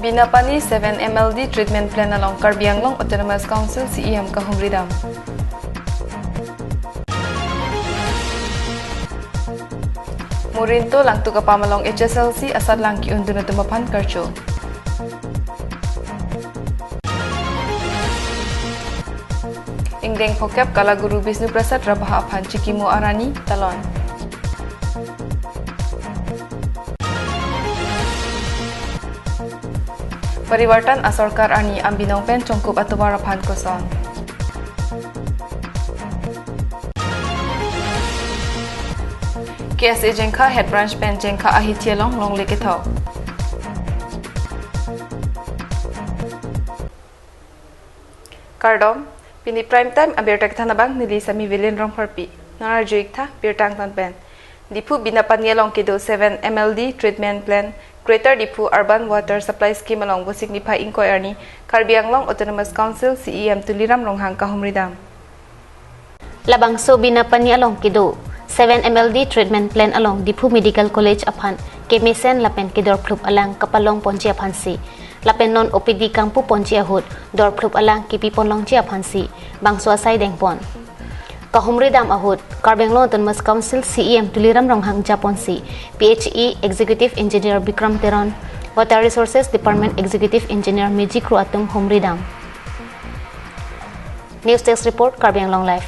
Binapani 7 MLD treatment plan along Karbi Anglong Autonomous Council CEM Kahumridam. Murinto lang tu kapamalong HSLC asat lang ki undu na tumapan karcho. Ingdeng pokep kala guru Bisnu Prasad Rabah Aphan Cikimu Arani Talon. Pariwartan asorkar ani ambinong pen congkup atau warapan koson. KSA Jengka Head Branch Pen Jengka Ahitialong Long Lekithau. Kardom Pini prime time abirtak thanabang nili sami villain rong parpi. Nanar juik tha birtang tan pen. Dipu binapani along kido 7 MLD treatment plan Greater Dipu Urban Water Supply Scheme along wo signify inquiry Karbi Anglong Autonomous Council CEM tuliram ronghang kahumridam. Labangso binapani along kido 7 MLD treatment plan along Dipu Medical College aphan kemisen lapen kidor plup alang kapalong ponji aphan si lapen non OPD kampu ponji ahut dor plup alang kipi ponlong ji aphan si bangso asai dengpon kahumridam ahut Karbi Anglong Autonomous Council CEM tuliram ronghang japon si PHE Executive Engineer Bikram Teron Water Resources Department Executive Engineer Mijikru Atum Humridam. News Desk Report Karbi Anglong Live.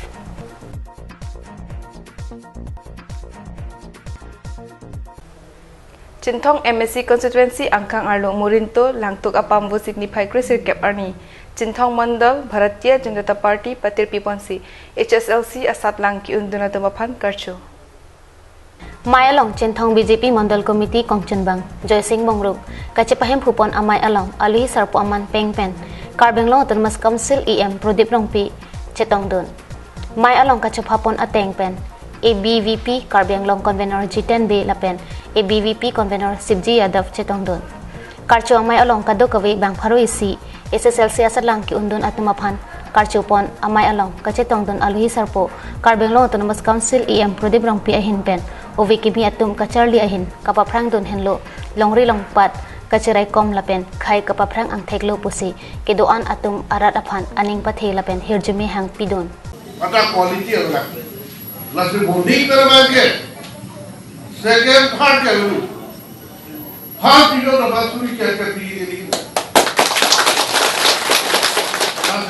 Cintong MSC constituency angkang arlo Murinto langtuk apam wo signify krisir kep arni Cintong Mandal Bharatiya Janata Party Patir Piponsi HSLC asat lang ki unduna tumapan karcho. Mai along Cintong BJP Mandal Committee Kongchunbang Joy Singh Bongruk kacipahem phupon amai along Ali Sarpo Aman Pengpen Karbi Anglong Autonomous Council EM Prodip Rongpi Chetongdun Mai along kachapapon atengpen ABVP Karbi Anglong Convener G10B Lapen ABVP Convener Sibji Yadav Chetongdun Karcho amai along kadokawi bang pharu isi SSLC asat lang ki undun atumaphan karcho pon amai along kachetongdun aluhi sarpo Karbi Anglong Autonomous Council EM Prodip Rongpi ahin pen ovekimi atum kacharli ahin kapaphrang dun henlo longri longpat kachirai kom lapen khai kapaphrang ang theklo pusi kedoan atum arat aphan aning pathe lapen hirjumi hang pidon ata quality agla last bonding kara ke second third ke lu hal pidon na basuri ke di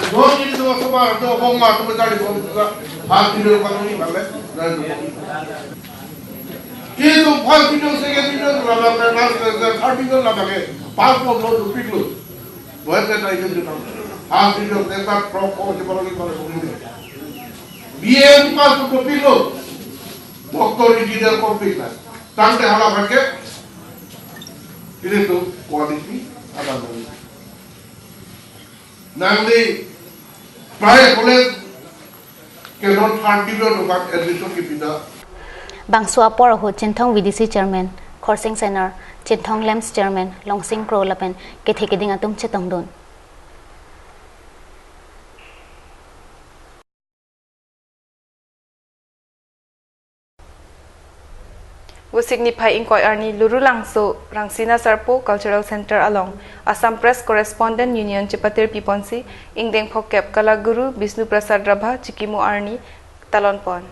दो दिन दो सुबह दो होंगा तो बचाड़ी को हाथ किलो का नहीं वाले ये तो फल किलो से के किलो तो लगा मैं ना 30 किलो लगा के 5 को लो रुपी किलो बहुत का टाइम जो हाथ किलो देता प्रॉप को जो बोलोगे बोलोगे बीएम पास को किलो डॉक्टर इंजीनियर को पिला तांटे हाला करके ये तो क्वालिटी आधा नहीं namely private college cannot contribute to that admission ki pida Bangso apor ho Cintong VDC chairman Khorsing Senar Cintong Lamps chairman Longsing Pro lapen ke thekeding atum chetongdon wo signify inquiry luru langso Rangsina Sarpo Cultural Center along Assam Press Correspondent Union Chipatir Piponsi ingdeng phokep kala guru Bisnu Prasad Rabha Cikimu Arni Talonpon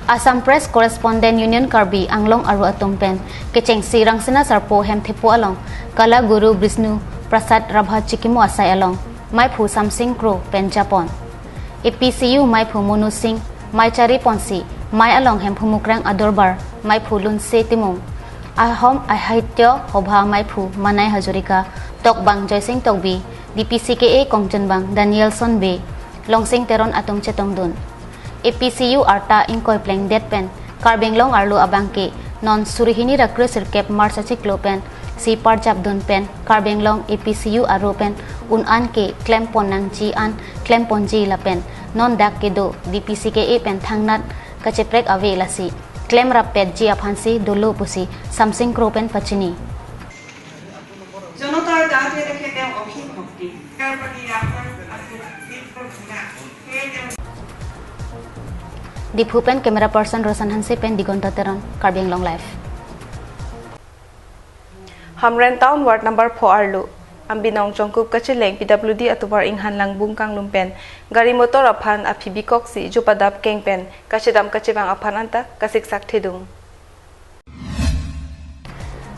Assam Press Correspondent Union Karbi Anglong aru atumpen kecheng si Rangsina Sarpo hem thepu along kala guru Bisnu Prasad Rabha Cikimu asai along mai phu Samsing Kro pen Japon APCU mai phu Monu Singh mai chari ponsi mai along hem phumukrang adorbar mai phulun se timong ahom ahaityo hobha mai phu manai hajurika tokbang joysing tokbi DPCKA Kongchenbang Danielson B Longsing Teron atum chetongdun APCU arta inkoi pleng det pen Karbi Anglong arlo abangke non surihini rakre sirkep marsachik lopen si parjap dun pen Karbi Anglong APCU aro pen un an ke klem ponang ji an klem ponji lapen non dak kedo DPCKA pen thangnat kacheprek ave lasi claim rapet ji aphansi dolo pusi Samsing Kropen pachini জনতার দাঁতে রেখে দেও অখিল ভক্তি কারবানি আপনার Dipupen camera person Rosan Hansi pen Digonta Teron Karbi Anglong Live Hamren Town Ward number 4 Arlo Ambinong Jongkup Kachileng PWD atubar inghan langbung kang lumpen gari motor aphan aphibikok si jupadap kengpen kachidam kachibang aphan anta kasiksak thedung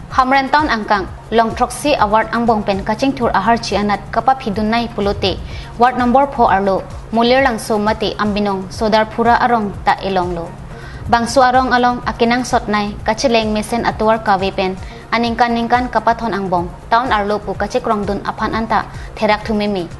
Hamren Town angkang Long Troxy Award angbong pen kaching thur ahar chi anat kapap hidunai pulote Ward number 4 Arlo mulir lang so mati ambinong sodar pura arong ta elonglo bangsu arong along akinang sotnai kachileng mesen atuar kawepen aningkan kapathon angbong town Arlo pu kachikrong dun aphan anta therak thumemi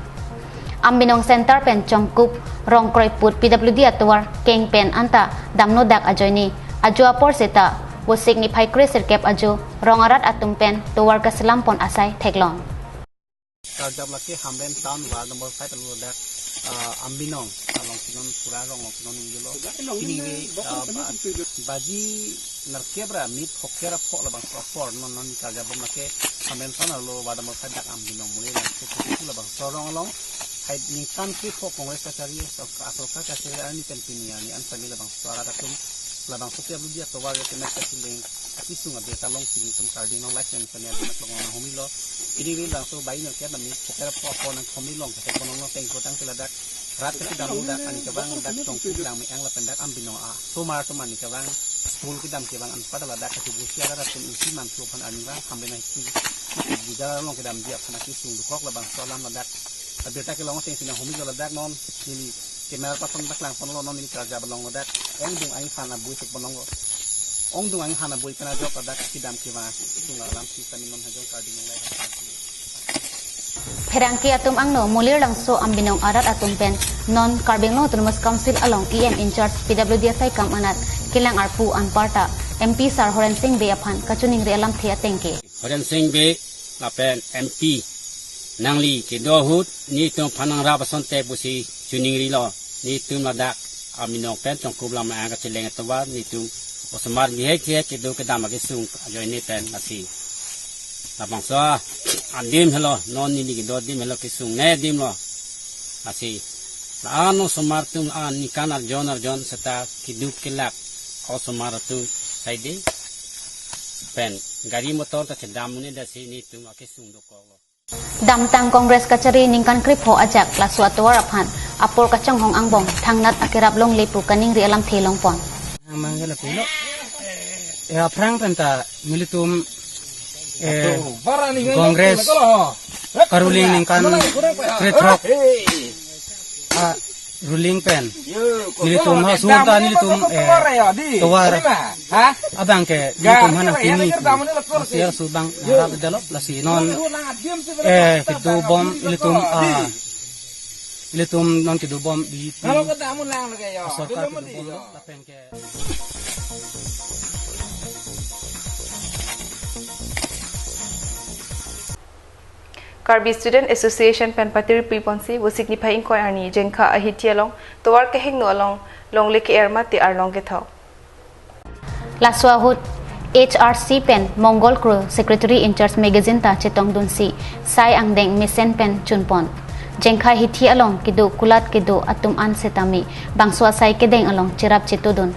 ambinong center pen chongkup rong kroi put PWD atuar keng pen anta damno dak ajoini ajo apor seta wo signify kreser kep ajo rong arat atum pen tuwar kaselampon asai theklong Karjab laki Hamren Town Ward number 5 Arlo dak ambinong along sinon pura rong sinon yulo kini baji narkebra mit hokera phok labang for non karjab laki Hamren Town Arlo Ward number 5 dak ambinong mulai lang sesuatu labang sorong along hai ningkan ki phok kongres kacari asoka kacari ani penpinia ni an family labang suara takum labang setiap dia tawar ke temat kasiling kisung abe talong sini tum cardinal license nya nak long homilo ini langsung bayi nak kiat nami pokera pokok nang homilong ke kono teng kotang teladak rat ke dam muda ani kabang dak tong kudang mi ang lapendak ambino a somar to mani kabang pul kidam ke bang an padala dak ke busia rat tum isi man so pan ani bang hambena iki bujar long kedam dia kana kisung dukok labang solam ladak abeta ke long teng sina homilo ladak non ini kemer pasang dak lang pono non ini kerja belong ladak ong dung ai hana bui sik bonong ong dung ai hana bui kana jok ladak kidam ke ma tunga lam si non hajong cardinal lai Perangki atum angno mulir langso ambinong arat atum pen non Karbi Anglong Autonomous Council along EM in charge PWD sai kam anat kilang arpu anparta MP Sar Horen Singh be aphan kachuning re alam thia tengke Horen Singh be lapen MP nangli ke dohut ni tum phanang ra bason te busi chuning ri lo ni tum ladak aminong pen chong kublam ma ka cheleng atwa ni tum osmar mi he ke do ke dam ke sung ajo ni pen masi labang so andim hello non ni ke do dim hello ke sung ne dim lo masi la ano somar tum an ni kan arjon seta kiduk kelak osmar tum saidi pen gari motor ta dam ni da si ni tum ke sung do ko Damtang Kongres Kachari ningkan krip ho ajak la suatu aphan apor kacang hong angbong thangnat akirap long lepu kaning ri alam thelong pon mangela pilo prang penta militum Kongres karuling ningkan kritrok ruling pen militum ha surta militum tawar abang ke militum hana kini sia subang harap dalop lasi non kidu bom militum non kidu bom di sarkar kidu bom lapen ke Karbi Student Association pen patiri piponsi wo signify in koi ani jengkha ahiti along towar ke hingno along long leke erma ti arlong ke thau laswa hut HRC pen Mongol Crew Secretary in Charge Magazine ta chetong dunsi sai angdeng misen pen chunpon jengkha hiti along kidu kulat kidu atum an setami bangswa sai kedeng along chirap chetudun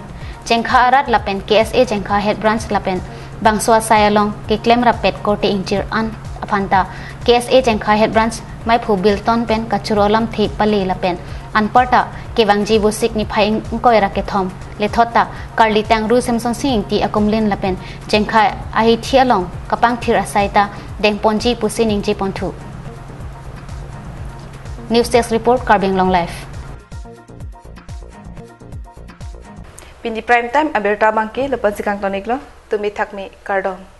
jengkha arat lapen KSA jengkha head branch lapen bangswa sai along ke claim rapet korte inchir an apanta KSA jengkha head branch mai phu bilton pen kachurolam thi pali lapen anparta kewangji bu signify koira ke thom le thota karli tang ru samson sing ti akumlen lapen jengkha ahi thialong kapang thir asaita dengponji pusining ji pontu News Desk report Karbi Anglong live Pindi prime time aberta bangke lepas sikang toniklo tumi thakmi kardon